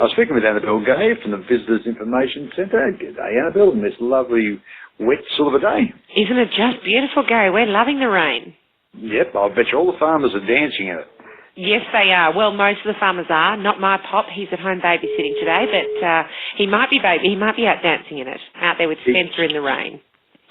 I was speaking with Annabelle Gay from the Visitors Information Centre. G'day, Annabelle, on this lovely, wet sort of a day. Isn't it just beautiful, Gary? We're loving the rain. Yep, I bet you all the farmers are dancing in it. Yes, they are. Well, most of the farmers are. Not my pop. He's at home babysitting today, but he might be out dancing in it, out there with Spencer in the rain.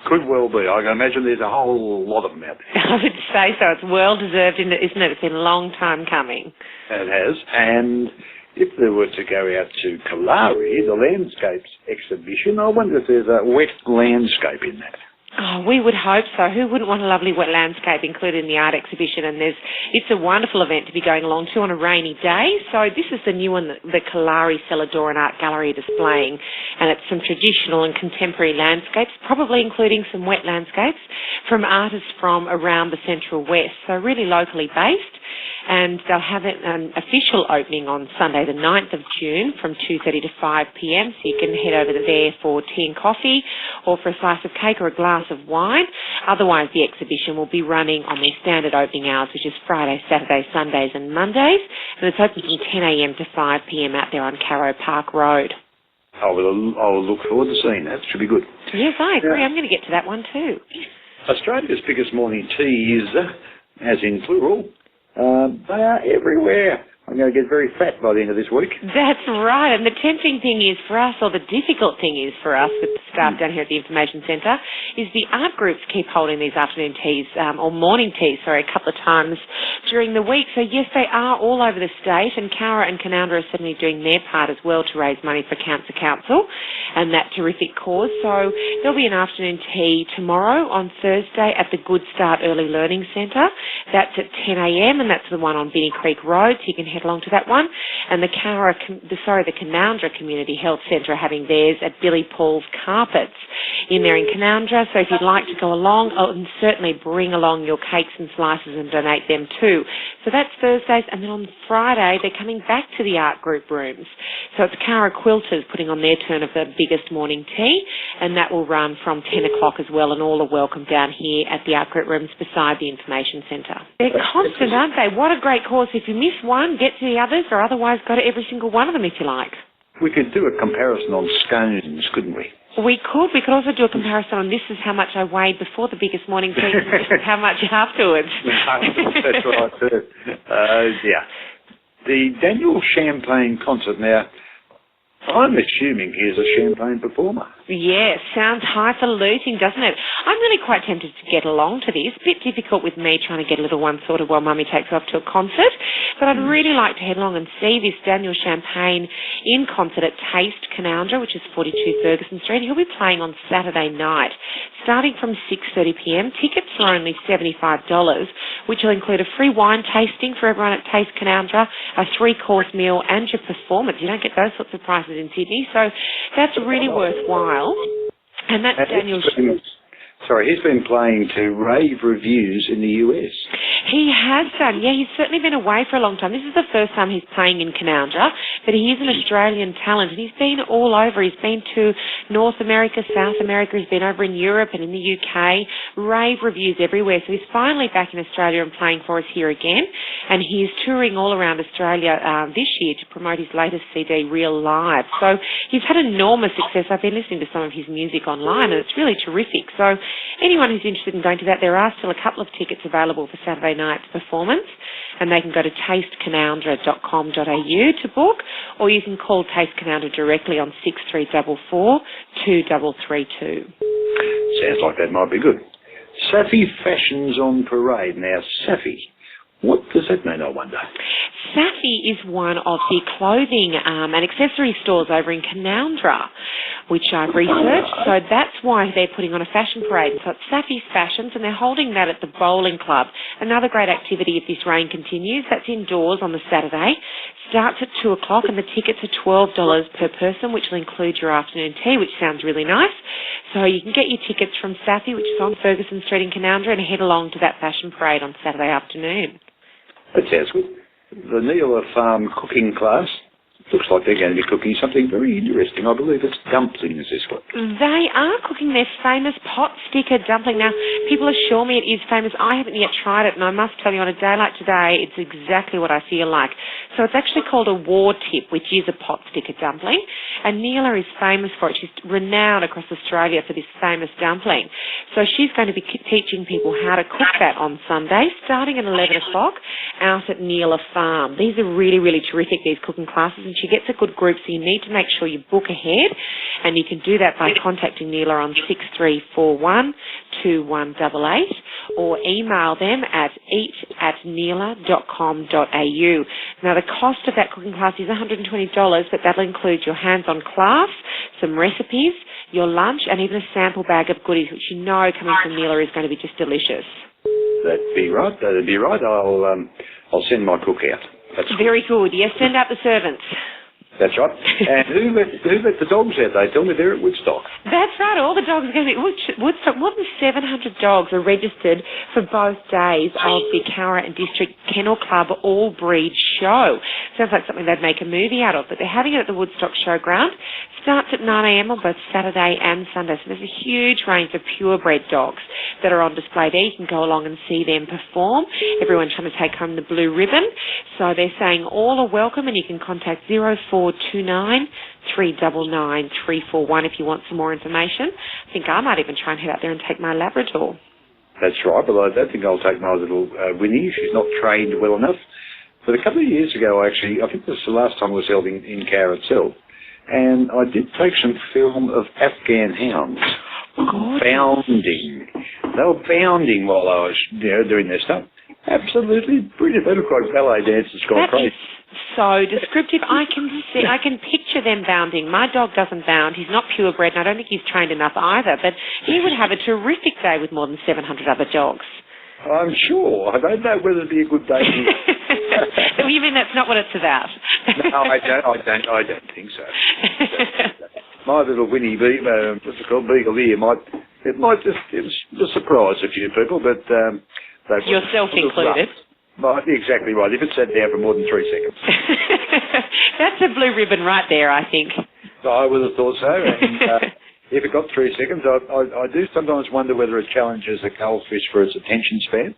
Could well be. I can imagine there's a whole lot of them out there. I would say so. It's well deserved, isn't it? It's been a long time coming. It has. And if they were to go out to Cowra, the landscapes exhibition, I wonder if there's a wet landscape in that. Oh, we would hope so. Who wouldn't want a lovely wet landscape included in the art exhibition? And it's a wonderful event to be going along to on a rainy day. So this is the new one that the Cowra Cellar Door and Art Gallery are displaying. And it's some traditional and contemporary landscapes, probably including some wet landscapes from artists from around the Central West. So really locally based. And they'll have an official opening on Sunday the 9th of June from 2:30 to 5 p.m. So you can head over there for tea and coffee or for a slice of cake or a glass of wine. Otherwise, the exhibition will be running on their standard opening hours, which is Fridays, Saturdays, Sundays and Mondays. And it's open from 10 a.m. to 5 p.m. out there on Cowra Park Road. I'll look forward to seeing that. Should be good. Yes, I agree. I'm going to get to that one too. Australia's biggest morning tea is, as in plural, they are everywhere. I'm going to get very fat by the end of this week. That's right. And the tempting thing is for us, or the difficult thing is for us with the staff down here at the Information Centre, is the art groups keep holding these afternoon teas, or morning teas, a couple of times during the week. So yes, they are all over the state, and Cowra and Canowindra are certainly doing their part as well to raise money for Cancer Council and that terrific cause. So there'll be an afternoon tea tomorrow on Thursday at the Good Start Early Learning Centre. That's at 10 a.m. and that's the one on Binney Creek Road, so you can head along to that one. And the Canowindra Community Health Centre are having theirs at Billy Paul's Carpets in there in Canowindra. So if you'd like to go along, and certainly bring along your cakes and slices and donate them too. So that's Thursdays, and then on Friday they're coming back to the art group rooms. So it's Cowra Quilters putting on their turn of the biggest morning tea, and that will run from 10 o'clock as well, and all are welcome down here at the art group rooms beside the Information Centre. They're constant, aren't they? What a great cause. If you miss one, get to the others, or otherwise go to every single one of them if you like. We could do a comparison on scones, couldn't we? We could. We could also do a comparison on this is how much I weighed before the biggest morning tea and this is how much afterwards. That's right, too. Yeah. The Daniel Champagne concert now, I'm assuming he's a champagne performer. Yes, sounds highfalutin, doesn't it? I'm really quite tempted to get along to this. A bit difficult with me trying to get a little one sorted while Mummy takes off to a concert, but I'd really like to head along and see this Daniel Champagne in concert at Taste Canowindra, which is 42 Ferguson Street. He'll be playing on Saturday night, starting from 6:30 p.m. Tickets are only $75, which will include a free wine tasting for everyone at Taste Canowindra, a 3-course meal, and your performance. You don't get those sorts of prices in Sydney, so that's really worthwhile. And that's Daniel's... He's been playing to rave reviews in the US. He has done, yeah. He's certainly been away for a long time. This is the first time he's playing in Canowindra, but he is an Australian talent, and he's been all over. He's been to North America, South America. He's been over in Europe and in the UK. Rave reviews everywhere. So he's finally back in Australia and playing for us here again. And he is touring all around Australia this year to promote his latest CD, Real Live. So he's had enormous success. I've been listening to some of his music online, and it's really terrific. So anyone who's interested in going to that, there are still a couple of tickets available for Saturday night's performance, and they can go to tastecanowindra.com.au to book, or you can call Taste Canowindra directly on 6344 2332. Sounds like that might be good. Safi Fashions on Parade. Now, Safi, what does that mean, I wonder? Safi is one of the clothing and accessory stores over in Canowindra, which I've researched. So that's why they're putting on a fashion parade. So it's Safi's Fashions, and they're holding that at the Bowling Club. Another great activity if this rain continues. That's indoors on the Saturday. Starts at 2 o'clock, and the tickets are $12 per person, which will include your afternoon tea, which sounds really nice. So you can get your tickets from Safi, which is on Ferguson Street in Canowindra, and head along to that fashion parade on Saturday afternoon. That sounds good. The Neela Farm cooking class looks like they're going to be cooking something very interesting. I believe it's dumplings this week. They are cooking their famous pot sticker dumpling. Now, people assure me it is famous. I haven't yet tried it, and I must tell you, on a day like today, it's exactly what I feel like. So it's actually called a war tip, which is a pot sticker dumpling, and Neela is famous for it. She's renowned across Australia for this famous dumpling. So she's going to be teaching people how to cook that on Sunday, starting at 11 o'clock out at Neela Farm. These are really, really terrific, these cooking classes, and she gets a good group, so you need to make sure you book ahead, and you can do that by contacting Neela on 6341-2188 or email them at eat@neela.com.au. Now, the cost of that cooking class is $120, but that'll include your hands-on class, some recipes, your lunch, and even a sample bag of goodies, which you know coming from Neela is going to be just delicious. That'd be right. I'll send my cook out. That's very good. Yes, send out the servants. That's right. And who let the dogs out? They tell me they're at Woodstock. That's right. All the dogs are going to be at Woodstock. More than 700 dogs are registered for both days of the Cowra and District Kennel Club All Breed Show. Sounds like something they'd make a movie out of, but they're having it at the Woodstock Showground. Starts at 9 a.m. on both Saturday and Sunday. So there's a huge range of purebred dogs that are on display there. You can go along and see them perform. Everyone's trying to take home the blue ribbon. So they're saying all are welcome, and you can contact 0429 399 341 if you want some more information. I think I might even try and head out there and take my Labrador. That's right, but I don't think I'll take my little Winnie. She's not trained well enough. But a couple of years ago, actually, I think this was the last time I was held in Cowra itself, and I did take some film of Afghan hounds bounding. They were bounding while I was doing their stuff. Absolutely brilliant. They look like ballet dancers gone crazy. So descriptive. I can picture them bounding. My dog doesn't bound. He's not purebred, and I don't think he's trained enough either, but he would have a terrific day with more than 700 other dogs. I'm sure. I don't know whether it'd be a good day. You mean that's not what it's about? No, I don't think so. My little Winnie Beagle here it might just surprise a few people, but yourself included. Well, exactly right. If it sat down for more than 3 seconds. That's a blue ribbon right there, I think. I would have thought so. And, if it got 3 seconds, I do sometimes wonder whether it challenges a goldfish for its attention span.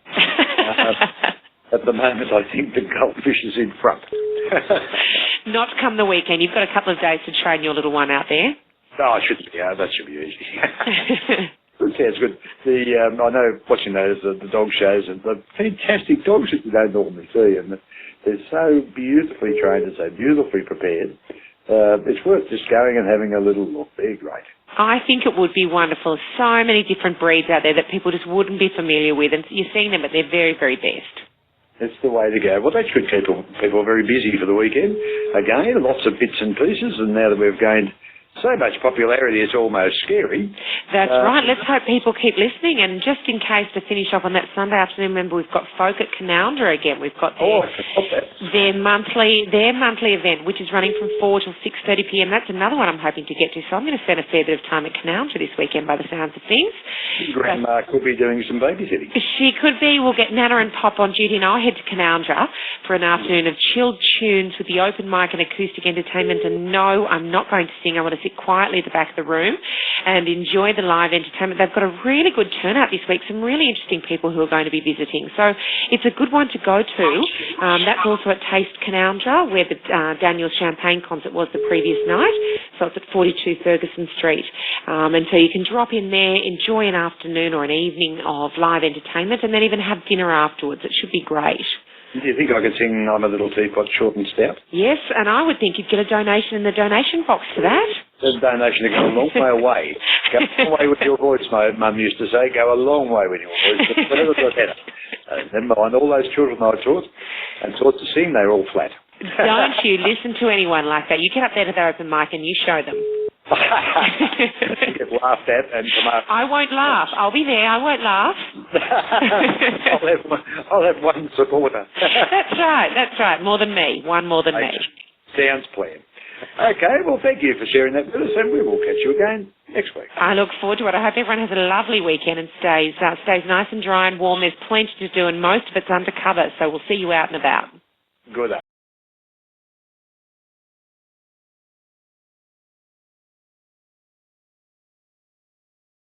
At the moment, I think the goldfish is in front. Not come the weekend. You've got a couple of days to train your little one out there. Oh, that should be easy. That sounds good. I know watching those the dog shows, and the fantastic dogs that you don't normally see, and they're so beautifully trained and so beautifully prepared. It's worth just going and having a little look. They're great. I think it would be wonderful. So many different breeds out there that people just wouldn't be familiar with, and you're seeing them at their very, very best. That's the way to go. Well, that should keep people very busy for the weekend. Again, lots of bits and pieces, and now that we've gained so much popularity, it's almost scary. That's right. Let's hope people keep listening. And just in case, to finish off on that Sunday afternoon, remember we've got Folk at Canoundra again. We've got their monthly event, which is running from 4 till 6:30 p.m. That's another one I'm hoping to get to. So I'm going to spend a fair bit of time at Canoundra this weekend by the sounds of things. Grandma could be doing some babysitting. She could be. We'll get Nana and Pop on duty, and I'll head to Canoundra for an afternoon of chilled tunes with the open mic and acoustic entertainment. And no, I'm not going to sing. I want to sit quietly at the back of the room and enjoy the live entertainment. They've got a really good turnout this week, some really interesting people who are going to be visiting. So it's a good one to go to. That's also at Taste Canoundra, where the Daniel's Champagne concert was the previous night. So it's at 42 Ferguson Street. And so you can drop in there, enjoy an afternoon or an evening of live entertainment, and then even have dinner afterwards. It should be great. Do you think I could sing I'm a Little Teapot Short and Stout? Yes, and I would think you'd get a donation in the donation box for that. The donation to go a long way away. Go a long way with your voice, my mum used to say. Go a long way with your voice. But never got better. Never mind, all those children I taught to sing, they're all flat. Don't you listen to anyone like that. You get up there to the open mic and you show them. Get laughed at and I won't laugh. I'll be there. I won't laugh. I'll have one supporter. That's right. More than me. One more than me. Sounds planned. Okay, well, thank you for sharing that with us, and we will catch you again next week. I look forward to it. I hope everyone has a lovely weekend and stays nice and dry and warm. There's plenty to do, and most of it's undercover, so we'll see you out and about. Good.